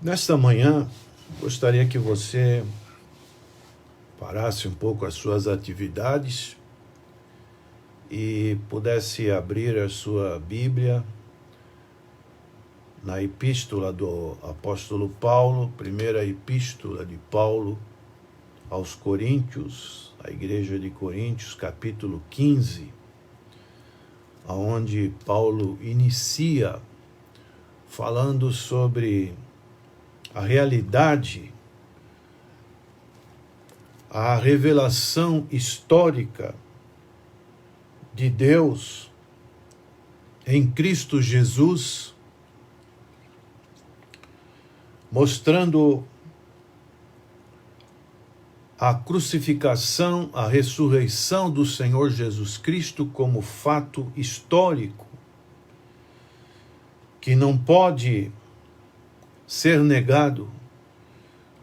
Nesta manhã, gostaria que você parasse um pouco as suas atividades e pudesse abrir a sua Bíblia na epístola do apóstolo Paulo, primeira epístola de Paulo aos Coríntios, a igreja de Coríntios, capítulo 15, onde Paulo inicia falando sobre a realidade, a revelação histórica de Deus em Cristo Jesus, mostrando a crucificação, a ressurreição do Senhor Jesus Cristo como fato histórico, que não pode ser negado.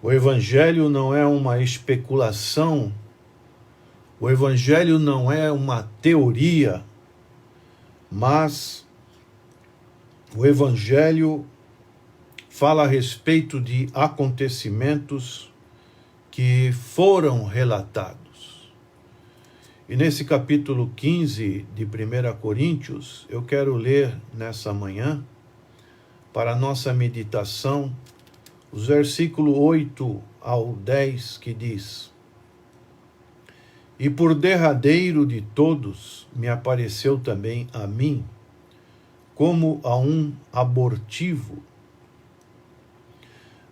O Evangelho não é uma especulação, o Evangelho não é uma teoria, mas o Evangelho fala a respeito de acontecimentos que foram relatados. E nesse capítulo 15 de 1 Coríntios, eu quero ler nessa manhã, para a nossa meditação, os versículos 8 ao 10, que diz: E por derradeiro de todos me apareceu também a mim, como a um abortivo,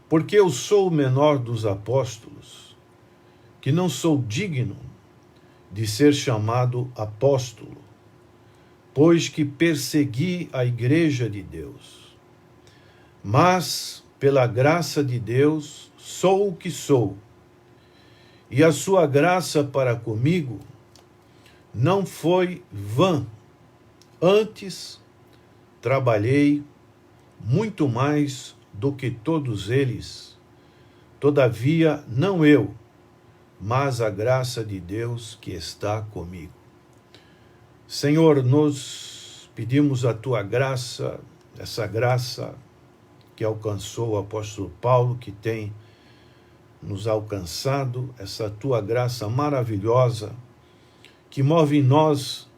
porque eu sou o menor dos apóstolos, que não sou digno de ser chamado apóstolo, pois que persegui a igreja de Deus. Mas, pela graça de Deus, sou o que sou, e a sua graça para comigo não foi vã. Antes, trabalhei muito mais do que todos eles. Todavia, não eu, mas a graça de Deus que está comigo. Senhor, nós pedimos a tua graça, essa graça que alcançou o apóstolo Paulo, que tem nos alcançado, essa tua graça maravilhosa, que move em nós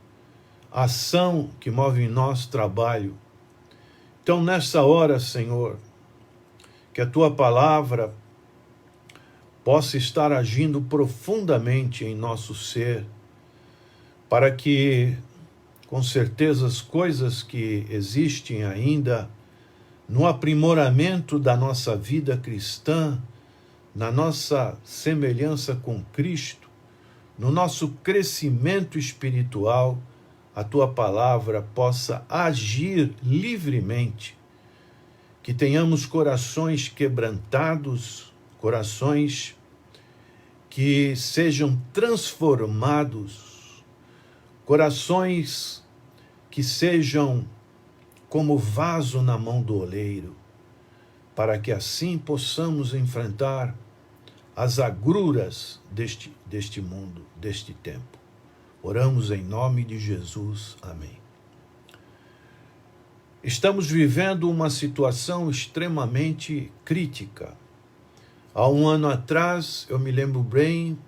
ação, que move em nós trabalho. Então, nessa hora, Senhor, que a tua palavra possa estar agindo profundamente em nosso ser, para que, com certeza, as coisas que existem ainda no aprimoramento da nossa vida cristã, na nossa semelhança com Cristo, no nosso crescimento espiritual, a tua palavra possa agir livremente, que tenhamos corações quebrantados, corações que sejam transformados, corações que sejam como vaso na mão do oleiro, para que assim possamos enfrentar as agruras deste mundo, deste tempo. Oramos em nome de Jesus. Amém. Estamos vivendo uma situação extremamente crítica. Há um ano atrás, eu me lembro bem,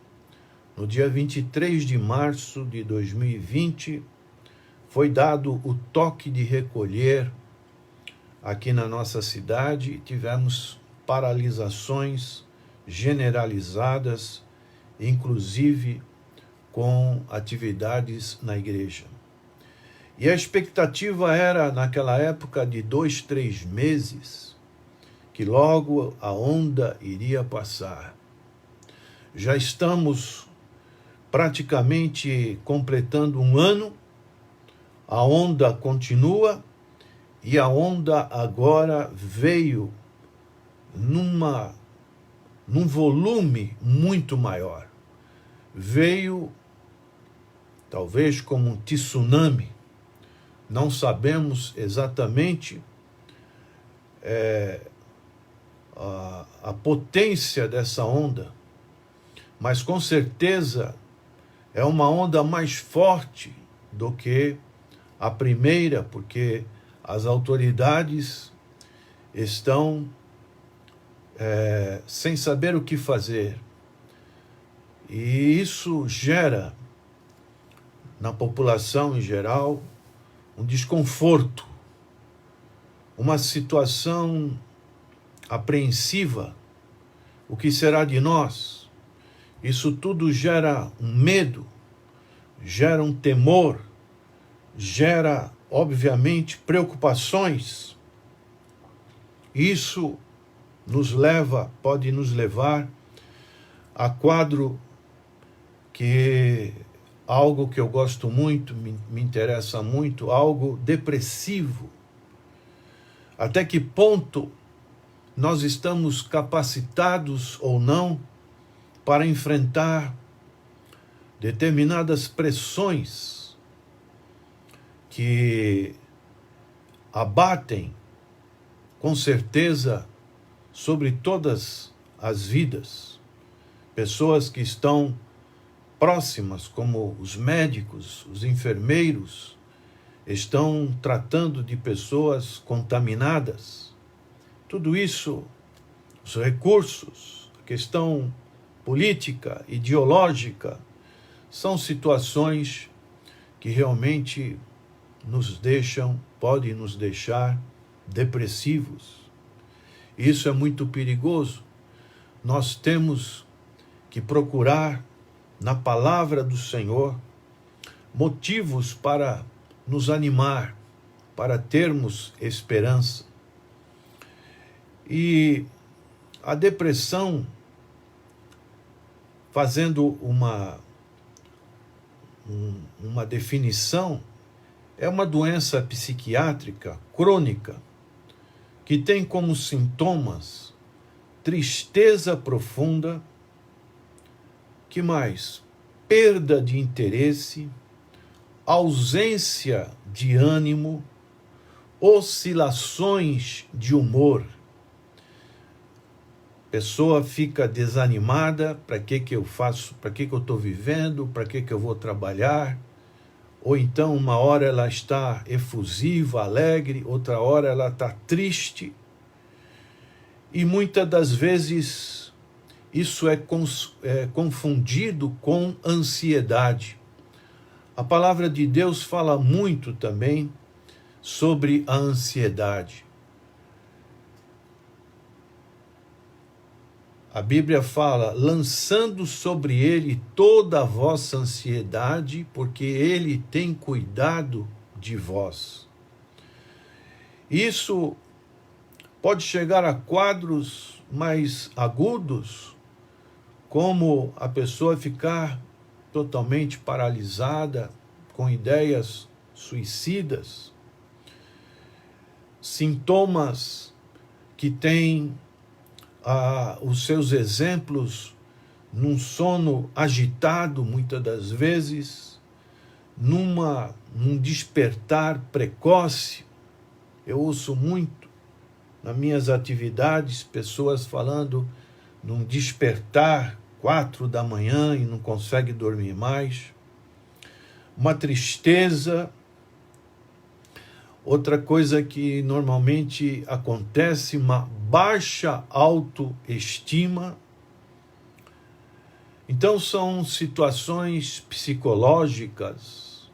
no dia 23 de março de 2020, foi dado o toque de recolher aqui na nossa cidade. Tivemos paralisações generalizadas, inclusive com atividades na igreja. E a expectativa era, naquela época, de 2, 3 meses, que logo a onda iria passar. Já estamos praticamente completando um ano. A onda continua, e a onda agora veio num volume muito maior. Veio talvez como um tsunami. Não sabemos exatamente a potência dessa onda, mas com certeza é uma onda mais forte do que a primeira, porque as autoridades estão sem saber o que fazer. E isso gera, na população em geral, um desconforto, uma situação apreensiva. O que será de nós? Isso tudo gera um medo, gera um temor, gera, obviamente, preocupações. Isso pode nos levar a quadro algo que eu gosto muito, me interessa muito, algo depressivo. Até que ponto nós estamos capacitados ou não para enfrentar determinadas pressões que abatem, com certeza, sobre todas as vidas. Pessoas que estão próximas, como os médicos, os enfermeiros, estão tratando de pessoas contaminadas. Tudo isso, os recursos, a questão política, ideológica, são situações que realmente podem nos deixar depressivos. Isso é muito perigoso. Nós temos que procurar na palavra do Senhor motivos para nos animar, para termos esperança. E a depressão, fazendo uma definição, é uma doença psiquiátrica crônica que tem como sintomas tristeza profunda, que mais? Perda de interesse, ausência de ânimo, oscilações de humor. A pessoa fica desanimada, para que eu faço, para que eu estou vivendo, para que eu vou trabalhar? Ou então uma hora ela está efusiva, alegre, outra hora ela está triste. E muitas das vezes isso é confundido com ansiedade. A palavra de Deus fala muito também sobre a ansiedade. A Bíblia fala, lançando sobre ele toda a vossa ansiedade, porque ele tem cuidado de vós. Isso pode chegar a quadros mais agudos, como a pessoa ficar totalmente paralisada, com ideias suicidas, sintomas que têm os seus exemplos num sono agitado, muitas das vezes, num despertar precoce. Eu ouço muito nas minhas atividades pessoas falando num despertar 4 da manhã e não consegue dormir mais. Uma tristeza. Outra coisa que normalmente acontece, uma baixa autoestima. Então são situações psicológicas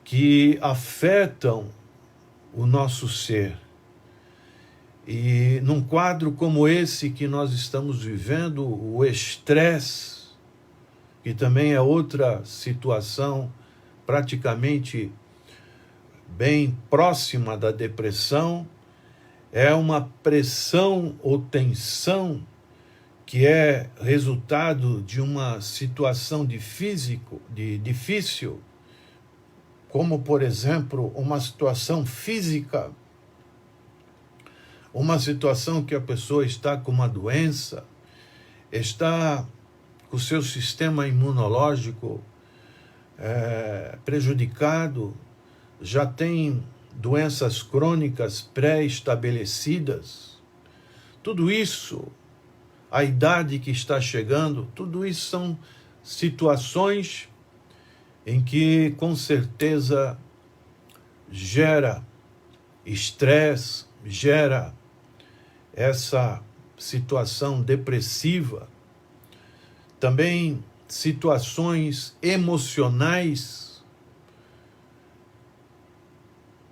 que afetam o nosso ser. E num quadro como esse que nós estamos vivendo, o estresse, que também é outra situação praticamente bem próxima da depressão, é uma pressão ou tensão que é resultado de uma situação difícil, como, por exemplo, uma situação física, uma situação que a pessoa está com uma doença, está com o seu sistema imunológico prejudicado, já tem doenças crônicas pré-estabelecidas. Tudo isso, a idade que está chegando, tudo isso são situações em que, com certeza, gera estresse, gera essa situação depressiva, também situações emocionais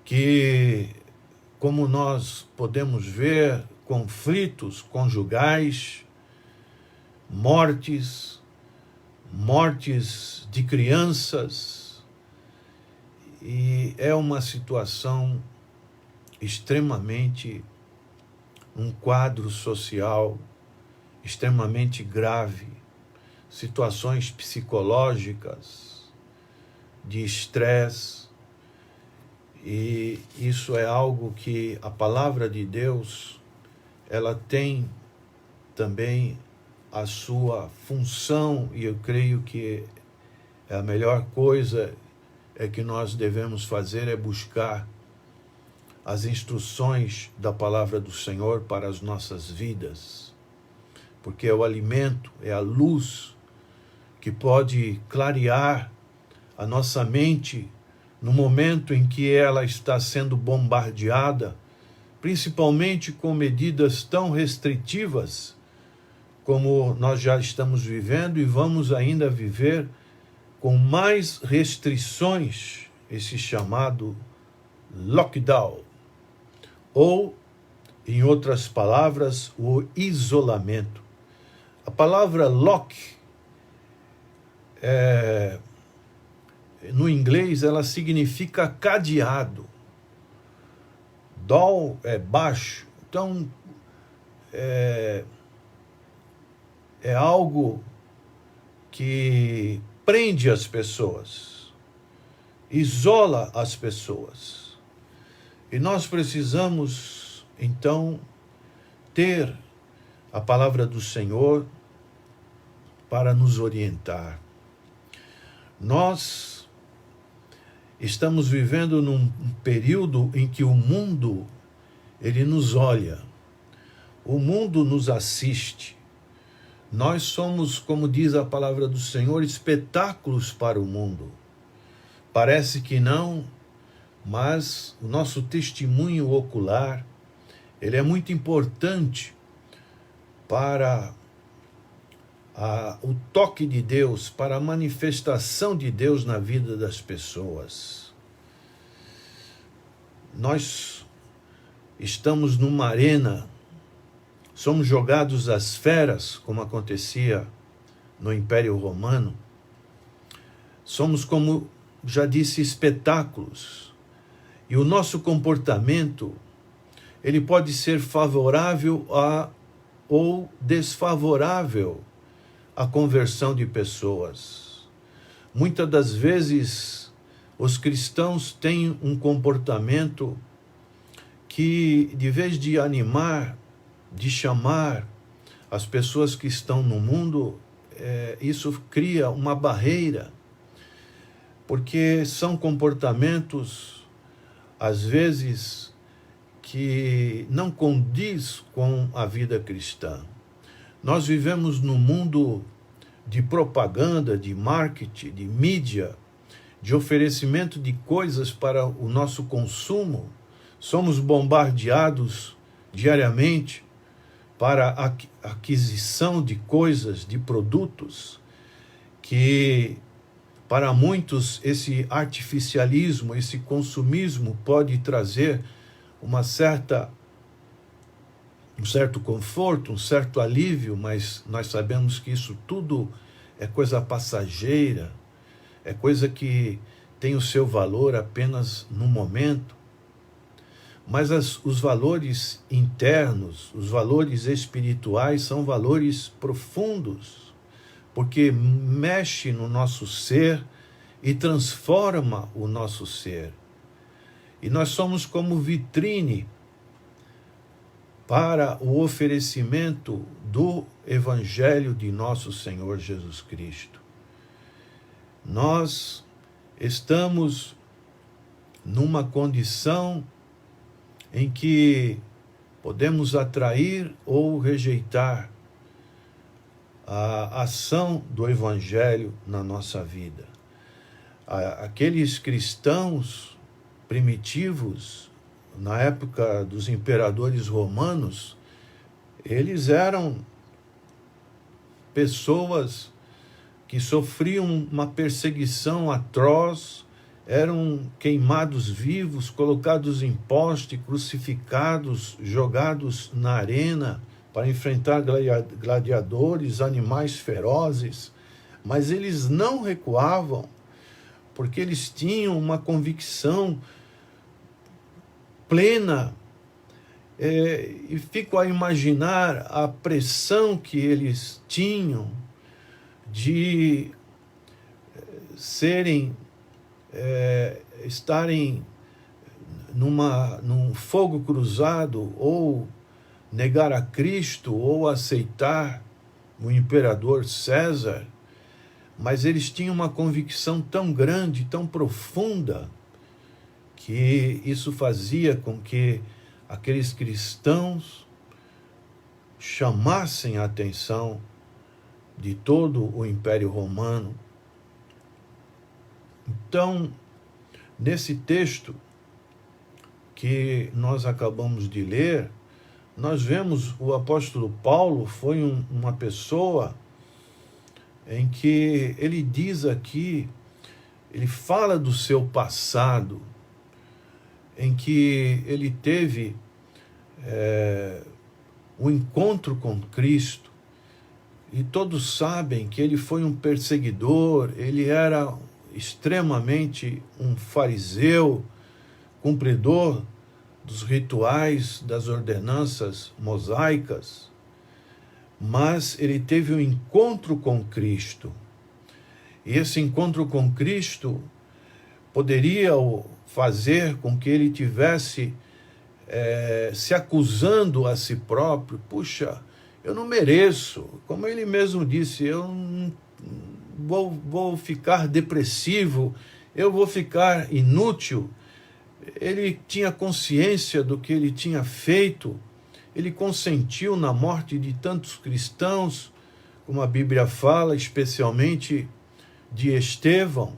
que, como nós podemos ver, conflitos conjugais, mortes de crianças, e é uma situação extremamente, um quadro social extremamente grave, situações psicológicas, de estresse, e isso é algo que a palavra de Deus, ela tem também a sua função, e eu creio que a melhor coisa que nós devemos fazer é buscar as instruções da palavra do Senhor para as nossas vidas, porque é o alimento, é a luz que pode clarear a nossa mente no momento em que ela está sendo bombardeada, principalmente com medidas tão restritivas como nós já estamos vivendo e vamos ainda viver com mais restrições, esse chamado lockdown, ou, em outras palavras, o isolamento. A palavra lock, no inglês, ela significa cadeado. Down é baixo. Então, é algo que prende as pessoas, isola as pessoas. E nós precisamos, então, ter a palavra do Senhor para nos orientar. Nós estamos vivendo num período em que o mundo, ele nos olha, o mundo nos assiste. Nós somos, como diz a palavra do Senhor, espetáculos para o mundo. Parece que não, mas o nosso testemunho ocular, ele é muito importante para o toque de Deus, para a manifestação de Deus na vida das pessoas. Nós estamos numa arena, somos jogados às feras, como acontecia no Império Romano. Somos, como já disse, espetáculos. E o nosso comportamento, ele pode ser favorável ou desfavorável à conversão de pessoas. Muitas das vezes, os cristãos têm um comportamento que, de vez de animar, de chamar as pessoas que estão no mundo, isso cria uma barreira, porque são comportamentos, às vezes, que não condiz com a vida cristã. Nós vivemos num mundo de propaganda, de marketing, de mídia, de oferecimento de coisas para o nosso consumo. Somos bombardeados diariamente para a aquisição de coisas, de produtos, que para muitos esse artificialismo, esse consumismo pode trazer um certo conforto, um certo alívio, mas nós sabemos que isso tudo é coisa passageira, é coisa que tem o seu valor apenas no momento. Mas os valores internos, os valores espirituais são valores profundos, porque mexe no nosso ser e transforma o nosso ser. E nós somos como vitrine para o oferecimento do Evangelho de nosso Senhor Jesus Cristo. Nós estamos numa condição em que podemos atrair ou rejeitar a ação do Evangelho na nossa vida. Aqueles cristãos primitivos, na época dos imperadores romanos, Eles eram pessoas que sofriam uma perseguição atroz, eram queimados vivos, colocados em poste, crucificados, jogados na arena para enfrentar gladiadores, animais ferozes, mas eles não recuavam, porque eles tinham uma convicção plena. E fico a imaginar a pressão que eles tinham de estarem num fogo cruzado, ou negar a Cristo, ou aceitar o imperador César, mas eles tinham uma convicção tão grande, tão profunda, que isso fazia com que aqueles cristãos chamassem a atenção de todo o Império Romano. Então, nesse texto que nós acabamos de ler, nós vemos o apóstolo Paulo foi uma pessoa em que ele diz aqui, ele fala do seu passado, em que ele teve um encontro com Cristo, e todos sabem que ele foi um perseguidor, ele era extremamente um fariseu, cumpridor dos rituais, das ordenanças mosaicas, mas ele teve um encontro com Cristo, e esse encontro com Cristo poderia fazer com que ele tivesse se acusando a si próprio. Puxa, eu não mereço, como ele mesmo disse, eu vou ficar depressivo, eu vou ficar inútil. Ele tinha consciência do que ele tinha feito, ele consentiu na morte de tantos cristãos, como a Bíblia fala, especialmente de Estevão.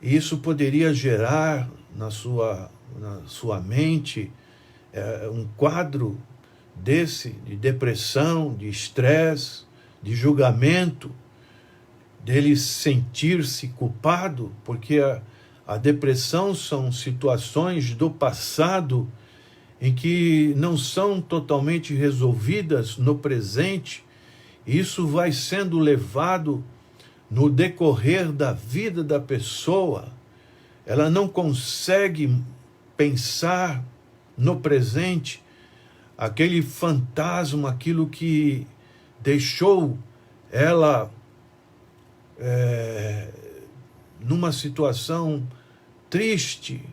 E isso poderia gerar na sua mente um quadro desse, de depressão, de estresse, de julgamento, dele sentir-se culpado, porque a depressão são situações do passado em que não são totalmente resolvidas no presente, e isso vai sendo levado no decorrer da vida da pessoa. Ela não consegue pensar no presente, aquele fantasma, aquilo que deixou ela numa situação triste,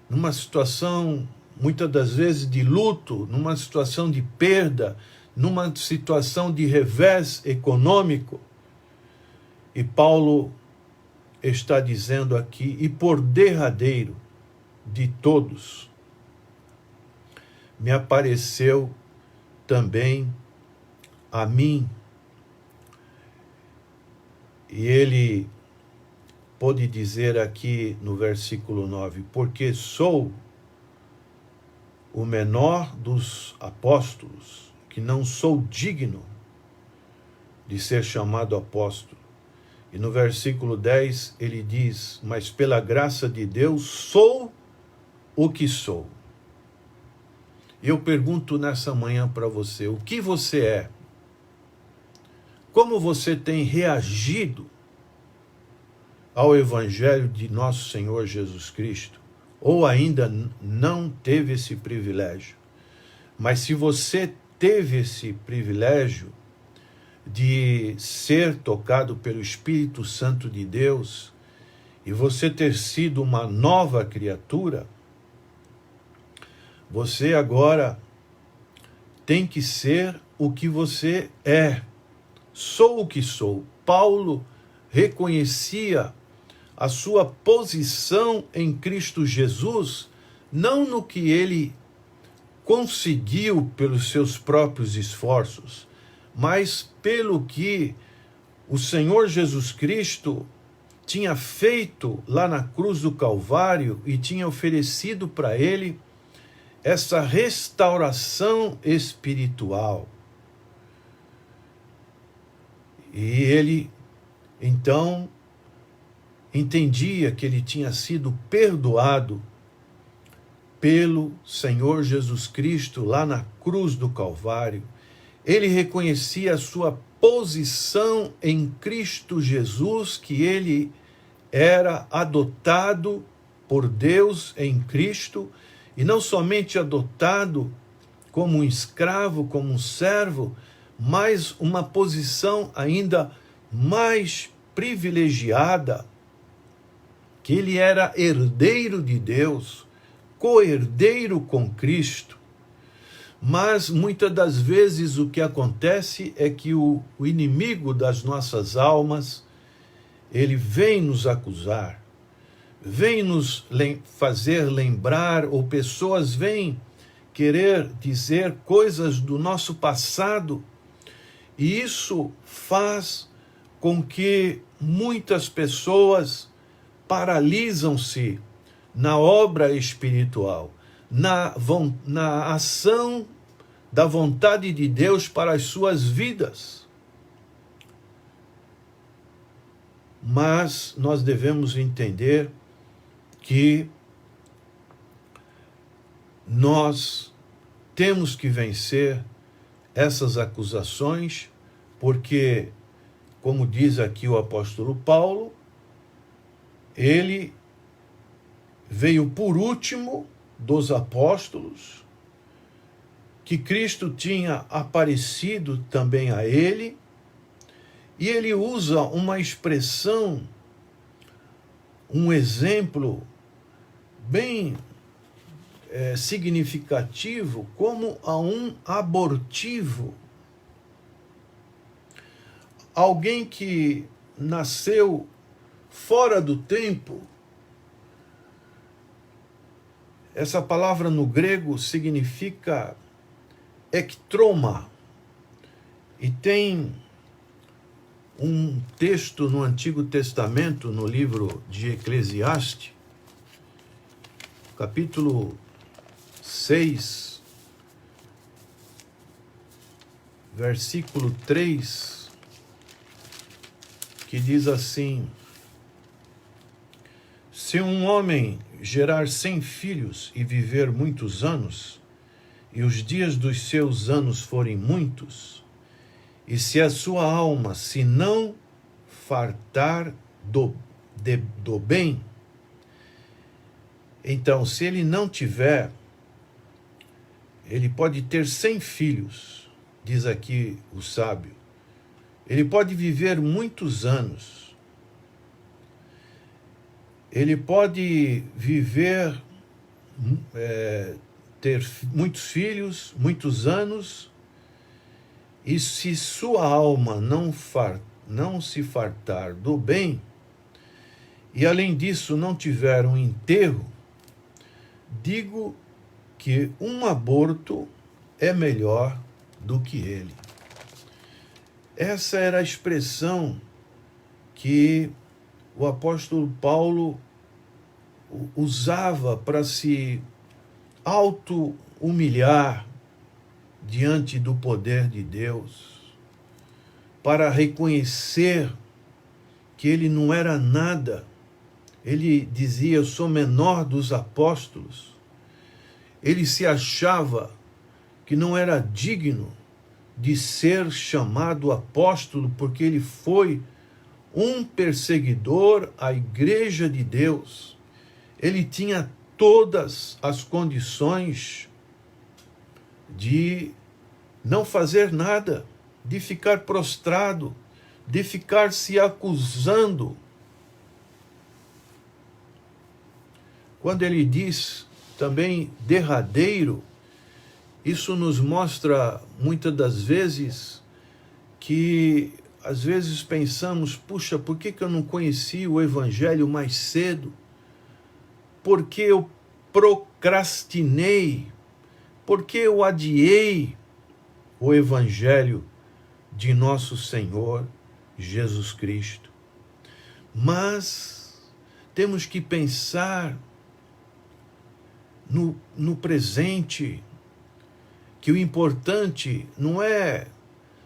numa situação muitas das vezes de luto, numa situação de perda, numa situação de revés econômico. E Paulo está dizendo aqui, e por derradeiro de todos, me apareceu também a mim. E ele pôde dizer aqui no versículo 9, porque sou o menor dos apóstolos, que não sou digno de ser chamado apóstolo. E no versículo 10 ele diz, mas pela graça de Deus sou o que sou. Eu pergunto nessa manhã para você, o que você é? Como você tem reagido ao Evangelho de nosso Senhor Jesus Cristo? Ou ainda não teve esse privilégio? Mas se você teve esse privilégio de ser tocado pelo Espírito Santo de Deus, e você ter sido uma nova criatura, você agora tem que ser o que você é. Sou o que sou. Paulo reconhecia a sua posição em Cristo Jesus, não no que ele conseguiu pelos seus próprios esforços, mas pelo que o Senhor Jesus Cristo tinha feito lá na cruz do Calvário e tinha oferecido para ele essa restauração espiritual. E ele, então, entendia que ele tinha sido perdoado pelo Senhor Jesus Cristo lá na cruz do Calvário. Ele reconhecia a sua posição em Cristo Jesus, que ele era adotado por Deus em Cristo, e não somente adotado como um escravo, como um servo, mas uma posição ainda mais privilegiada, que ele era herdeiro de Deus, co-herdeiro com Cristo. Mas muitas das vezes o que acontece é que o inimigo das nossas almas, ele vem nos acusar, vem nos fazer lembrar, ou pessoas vêm querer dizer coisas do nosso passado, e isso faz com que muitas pessoas paralisam-se na obra espiritual, na ação da vontade de Deus para as suas vidas. Mas nós devemos entender que nós temos que vencer essas acusações, porque, como diz aqui o apóstolo Paulo, ele veio por último dos apóstolos, que Cristo tinha aparecido também a ele, e ele usa uma expressão, um exemplo bem significativo, como a um abortivo. Alguém que nasceu fora do tempo. Essa palavra no grego significa ektroma, e tem um texto no Antigo Testamento, no livro de Eclesiastes, capítulo 6, versículo 3, que diz assim: se um homem gerar 100 filhos e viver muitos anos, e os dias dos seus anos forem muitos, e se a sua alma se não fartar do bem, então, se ele não tiver, ele pode ter 100 filhos, diz aqui o sábio, ele pode viver muitos anos, ele pode viver, ter muitos filhos, muitos anos, e se sua alma não se fartar do bem, e além disso não tiver um enterro, digo que um aborto é melhor do que ele. Essa era a expressão que o apóstolo Paulo usava para se auto-humilhar diante do poder de Deus, para reconhecer que ele não era nada. Ele dizia: eu sou menor dos apóstolos. Ele se achava que não era digno de ser chamado apóstolo, porque ele foi um perseguidor à igreja de Deus. Ele tinha todas as condições de não fazer nada, de ficar prostrado, de ficar se acusando. Quando ele diz também derradeiro, isso nos mostra muitas das vezes que às vezes pensamos: puxa, por que eu não conheci o evangelho mais cedo? Porque eu procrastinei, porque eu adiei o evangelho de nosso Senhor Jesus Cristo. Mas temos que pensar no presente, que o importante não é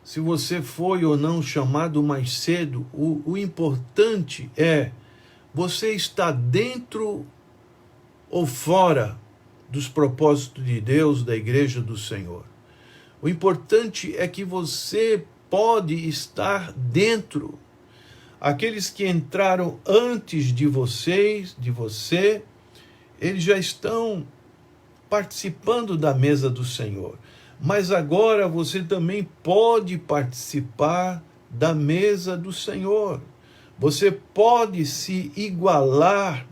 se você foi ou não chamado mais cedo, o importante é você estar dentro ou fora dos propósitos de Deus, da igreja do Senhor. O importante é que você pode estar dentro. Aqueles que entraram antes de você, eles já estão participando da mesa do Senhor. Mas agora você também pode participar da mesa do Senhor. Você pode se igualar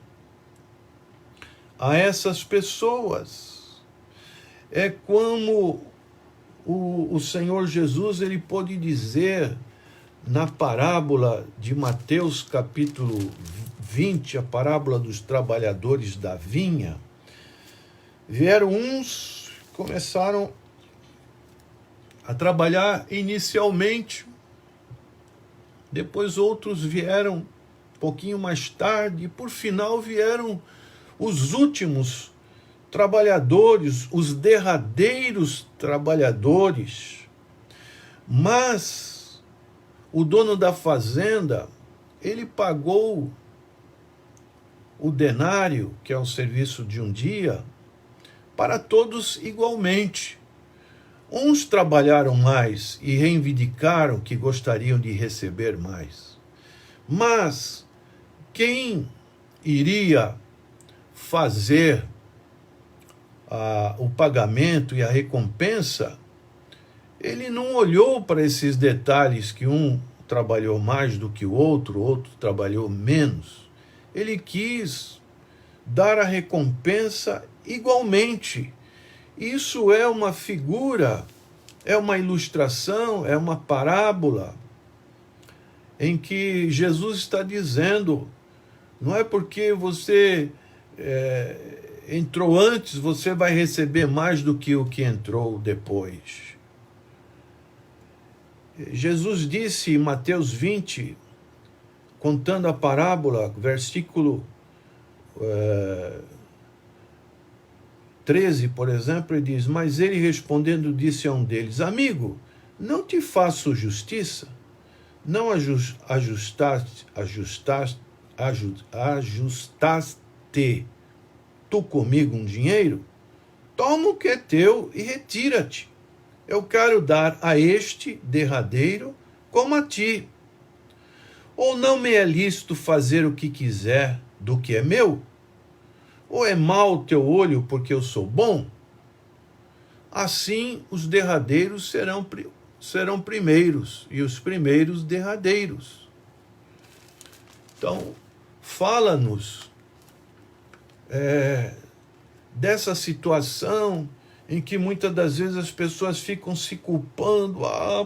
a essas pessoas. É como o Senhor Jesus, ele pôde dizer na parábola de Mateus capítulo 20, a parábola dos trabalhadores da vinha. Vieram uns, começaram a trabalhar inicialmente, depois outros vieram um pouquinho mais tarde, e por final vieram os últimos trabalhadores, os derradeiros trabalhadores. Mas o dono da fazenda, ele pagou o denário, que é o serviço de um dia, para todos igualmente. Uns trabalharam mais e reivindicaram que gostariam de receber mais. Mas quem iria fazer o pagamento e a recompensa, ele não olhou para esses detalhes que um trabalhou mais do que o outro trabalhou menos. Ele quis dar a recompensa igualmente. Isso é uma figura, é uma ilustração, é uma parábola em que Jesus está dizendo, não é porque você entrou antes, você vai receber mais do que o que entrou depois. Jesus disse em Mateus 20, contando a parábola, versículo 13, por exemplo, ele diz: mas ele respondendo disse a um deles: amigo, não te faço justiça? Não ajustaste tu comigo um dinheiro? Toma o que é teu e retira-te. Eu quero dar a este derradeiro como a ti. Ou não me é lícito fazer o que quiser do que é meu? Ou é mau o teu olho porque eu sou bom? Assim os derradeiros serão primeiros, e os primeiros derradeiros. Então, fala-nos dessa situação em que muitas das vezes as pessoas ficam se culpando.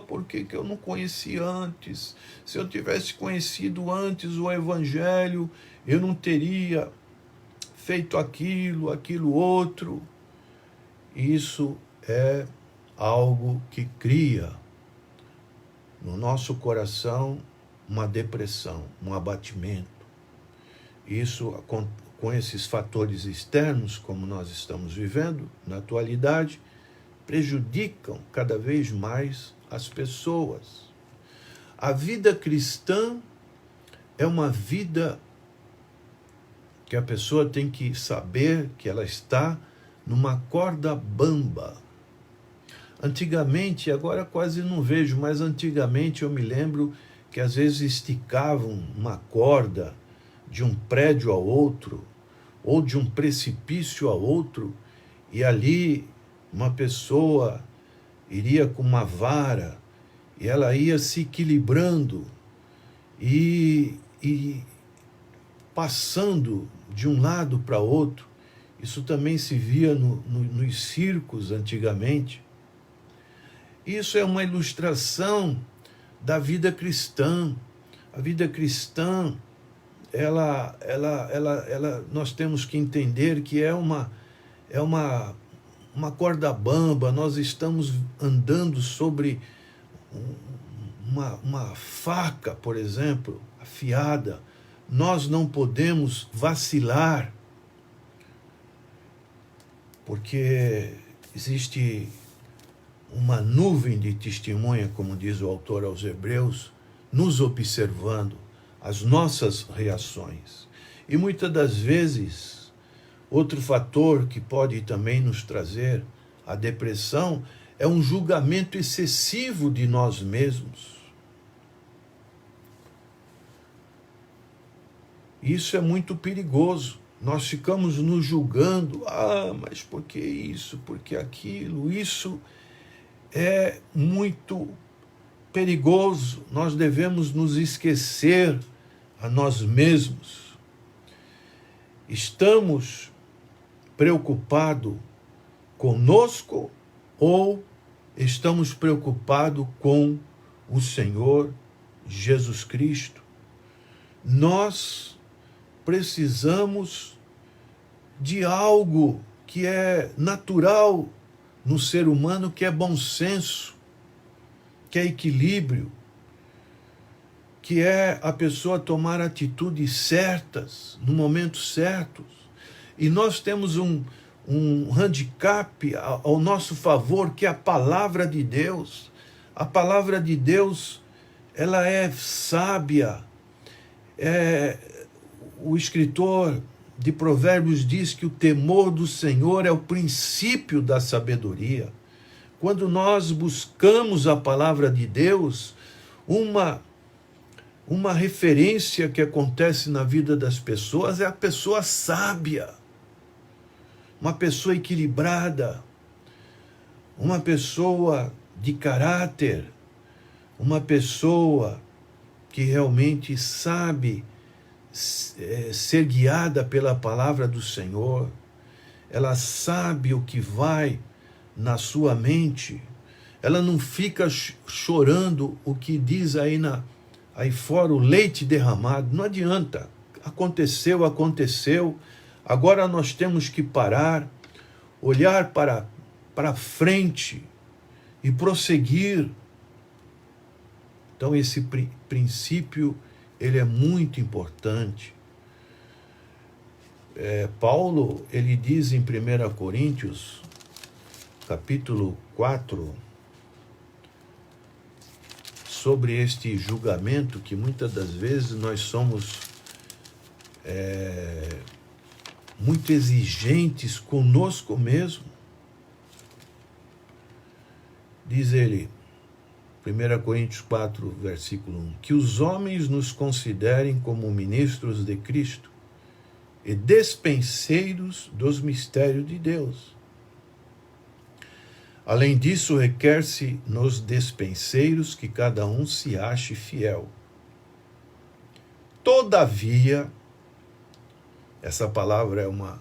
Por que eu não conheci antes? Se eu tivesse conhecido antes o Evangelho, eu não teria feito aquilo outro. Isso é algo que cria no nosso coração uma depressão, um abatimento. Isso, com esses fatores externos, como nós estamos vivendo na atualidade, prejudicam cada vez mais as pessoas. A vida cristã é uma vida que a pessoa tem que saber que ela está numa corda bamba. Antigamente, agora quase não vejo, mas antigamente eu me lembro que às vezes esticavam uma corda de um prédio ao outro, ou de um precipício ao outro, e ali uma pessoa iria com uma vara, e ela ia se equilibrando, e passando de um lado para outro. Isso também se via nos circos antigamente. Isso é uma ilustração da vida cristã. A vida cristã, nós temos que entender que é uma corda bamba. Nós estamos andando sobre uma faca, por exemplo, afiada. Nós não podemos vacilar. porque existe uma nuvem de testemunha, como diz o autor aos Hebreus, nos observando as nossas reações. E muitas das vezes, outro fator que pode também nos trazer a depressão é um julgamento excessivo de nós mesmos. Isso é muito perigoso. Nós ficamos nos julgando, mas por que isso, por que aquilo? Isso é muito perigoso. Nós devemos nos esquecer a nós mesmos. Estamos preocupados conosco ou estamos preocupados com o Senhor Jesus Cristo? Nós precisamos de algo que é natural no ser humano, que é bom senso, que é equilíbrio, que é a pessoa tomar atitudes certas, no momento certo. E nós temos um handicap ao nosso favor, que é a palavra de Deus. A palavra de Deus, ela é sábia. O escritor de Provérbios diz que o temor do Senhor é o princípio da sabedoria. Quando nós buscamos a palavra de Deus, uma referência que acontece na vida das pessoas é a pessoa sábia, uma pessoa equilibrada, uma pessoa de caráter, uma pessoa que realmente sabe ser guiada pela palavra do Senhor. Ela sabe o que vai na sua mente. Ela não fica chorando o que diz aí fora, o leite derramado. Não adianta. Aconteceu. Agora nós temos que parar, olhar para frente e prosseguir. Então esse princípio, ele é muito importante. Paulo, ele diz em 1 Coríntios, capítulo 4, sobre este julgamento, que muitas das vezes nós somos muito exigentes conosco mesmo. Diz ele, 1 Coríntios 4, versículo 1, que os homens nos considerem como ministros de Cristo e despenseiros dos mistérios de Deus. Além disso, requer-se nos despenseiros que cada um se ache fiel. Todavia, essa palavra é uma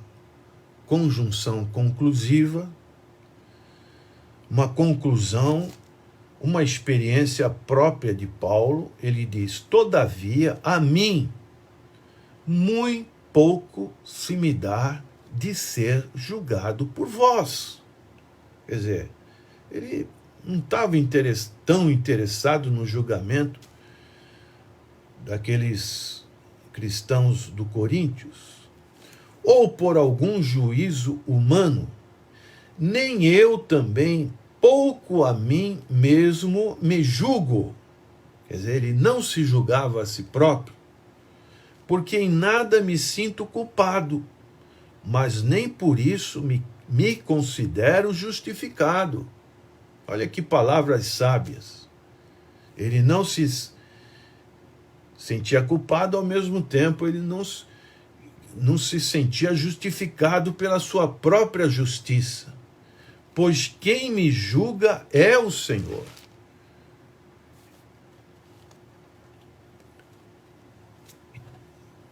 conjunção conclusiva, uma conclusão, uma experiência própria de Paulo. Ele diz, todavia, a mim, muito pouco se me dá de ser julgado por vós. Quer dizer, ele não estava tão interessado no julgamento daqueles cristãos do Coríntios, ou por algum juízo humano, nem eu também, pouco a mim mesmo, me julgo. Quer dizer, ele não se julgava a si próprio, porque em nada me sinto culpado, mas nem por isso me considero justificado. Olha que palavras sábias. Ele não se sentia culpado, ao mesmo tempo ele não se sentia justificado pela sua própria justiça. Pois quem me julga é o Senhor.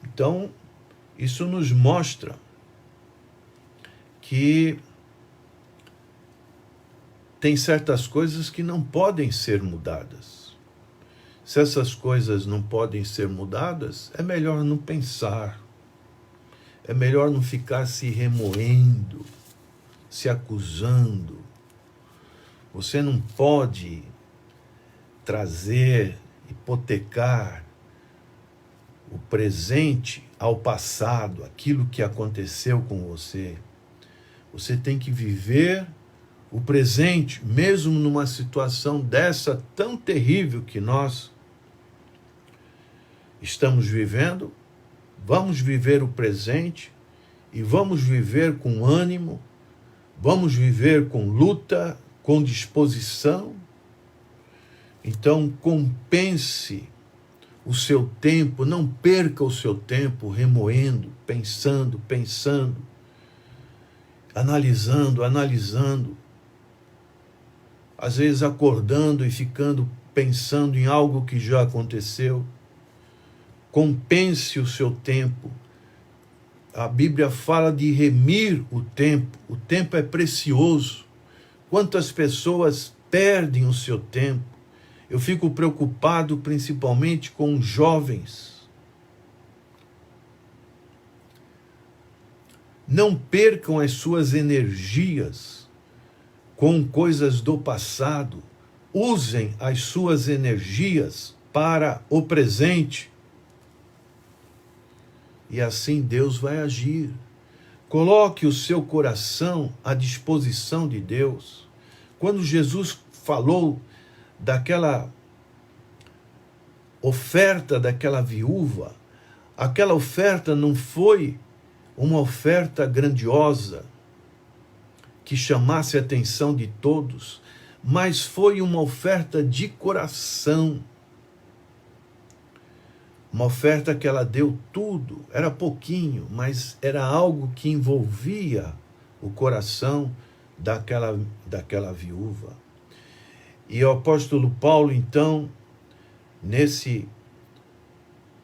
Então, isso nos mostra que tem certas coisas que não podem ser mudadas. Se essas coisas não podem ser mudadas, é melhor não pensar. É melhor não ficar se remoendo, se acusando. Você não pode trazer, hipotecar o presente ao passado, aquilo que aconteceu com você. Você tem que viver o presente, mesmo numa situação dessa tão terrível que nós estamos vivendo. Vamos viver o presente e vamos viver com ânimo, vamos viver com luta, com disposição. Então, compense o seu tempo, não perca o seu tempo remoendo, pensando, analisando. Às vezes acordando e ficando pensando em algo que já aconteceu. Compense o seu tempo. A Bíblia fala de remir o tempo. O tempo é precioso. Quantas pessoas perdem o seu tempo? Eu fico preocupado principalmente com os jovens. Não percam as suas energias com coisas do passado. Usem as suas energias para o presente. E assim Deus vai agir. Coloque o seu coração à disposição de Deus. Quando Jesus falou daquela oferta daquela viúva, aquela oferta não foi uma oferta grandiosa que chamasse a atenção de todos, mas foi uma oferta de coração. Uma oferta que ela deu tudo, era pouquinho, mas era algo que envolvia o coração daquela viúva. E o apóstolo Paulo, então, nesse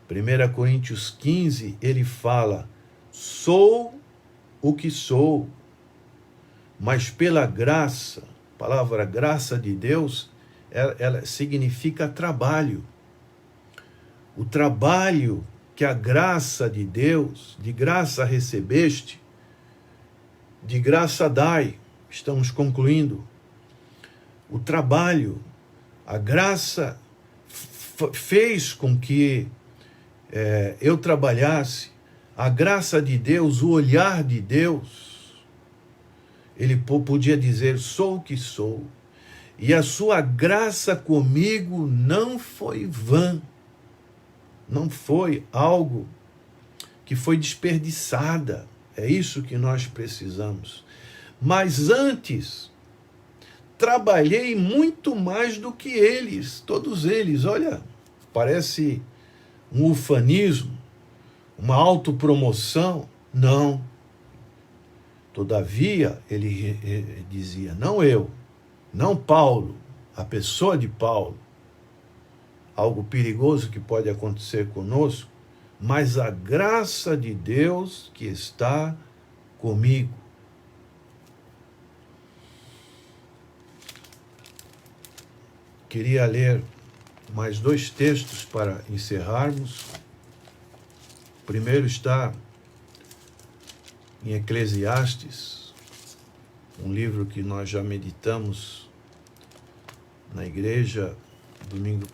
1 Coríntios 15, ele fala: sou o que sou, mas pela graça, a palavra graça de Deus, ela significa trabalho. O trabalho que a graça de Deus, de graça recebeste, de graça dai. Estamos concluindo. O trabalho, a graça fez com que eu trabalhasse. A graça de Deus, o olhar de Deus, ele podia dizer: sou o que sou. E a sua graça comigo não foi vã. Não foi algo que foi desperdiçada. É isso que nós precisamos. Mas antes, trabalhei muito mais do que eles, todos eles. Olha, parece um ufanismo, uma autopromoção. Não. Todavia, ele dizia: não eu, não Paulo, a pessoa de Paulo, algo perigoso que pode acontecer conosco, mas a graça de Deus que está comigo. Queria ler mais 2 textos para encerrarmos. O primeiro está em Eclesiastes, um livro que nós já meditamos na igreja domingo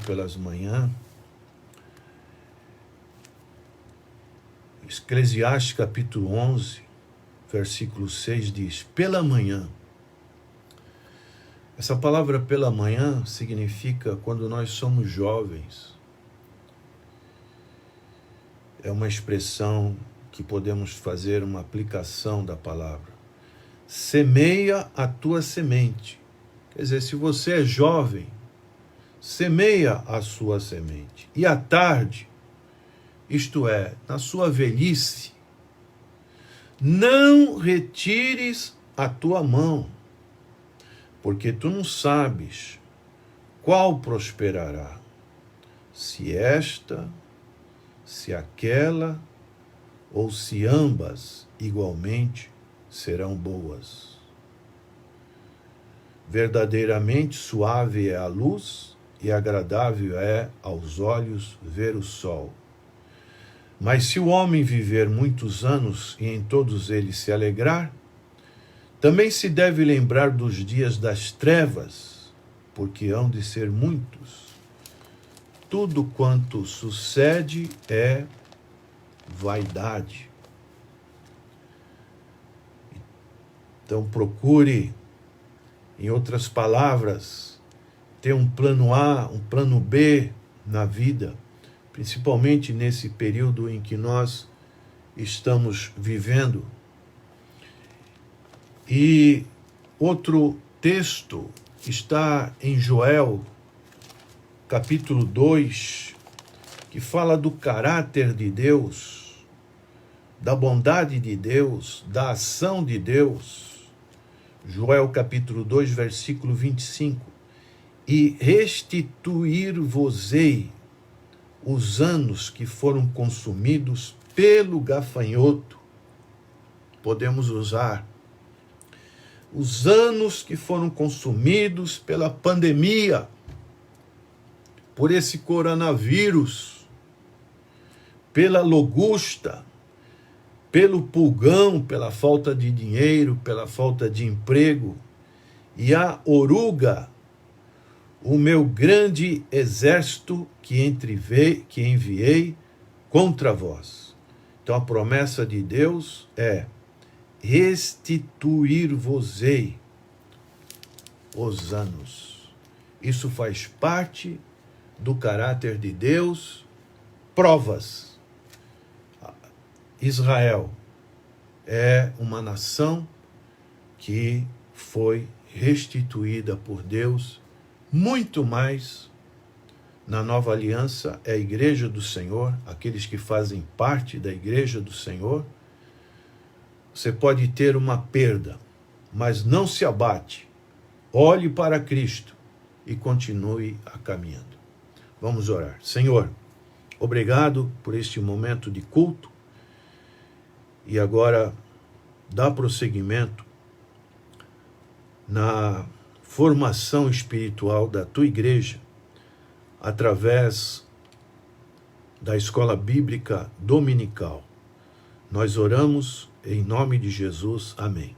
pelas manhãs. Eclesiastes capítulo 11, versículo 6 diz: pela manhã. Essa palavra pela manhã significa quando nós somos jovens. É uma expressão que podemos fazer uma aplicação da palavra. Semeia a tua semente. Quer dizer, se você é jovem, semeia a sua semente. E à tarde, isto é, na sua velhice, não retires a tua mão, porque tu não sabes qual prosperará, se esta, se aquela, ou se ambas igualmente serão boas. Verdadeiramente suave é a luz e agradável é aos olhos ver o sol. Mas se o homem viver muitos anos e em todos eles se alegrar, também se deve lembrar dos dias das trevas, porque hão de ser muitos. Tudo quanto sucede é vaidade. Então procure, em outras palavras, ter um plano A, um plano B na vida, principalmente nesse período em que nós estamos vivendo. E outro texto está em Joel, capítulo 2, que fala do caráter de Deus, da bondade de Deus, da ação de Deus. Joel capítulo 2, versículo 25. E restituir-vos-ei os anos que foram consumidos pelo gafanhoto. Podemos usar os anos que foram consumidos pela pandemia, por esse coronavírus, pela locusta, pelo pulgão, pela falta de dinheiro, pela falta de emprego, e a oruga, o meu grande exército que enviei contra vós. Então a promessa de Deus é: restituir-vos-ei os anos. Isso faz parte do caráter de Deus. Provas. Israel é uma nação que foi restituída por Deus, muito mais. Na nova aliança é a igreja do Senhor, aqueles que fazem parte da igreja do Senhor. Você pode ter uma perda, mas não se abate. Olhe para Cristo e continue a caminhando. Vamos orar. Senhor, obrigado por este momento de culto. E agora dá prosseguimento na formação espiritual da tua igreja, através da escola bíblica dominical. Nós oramos em nome de Jesus. Amém.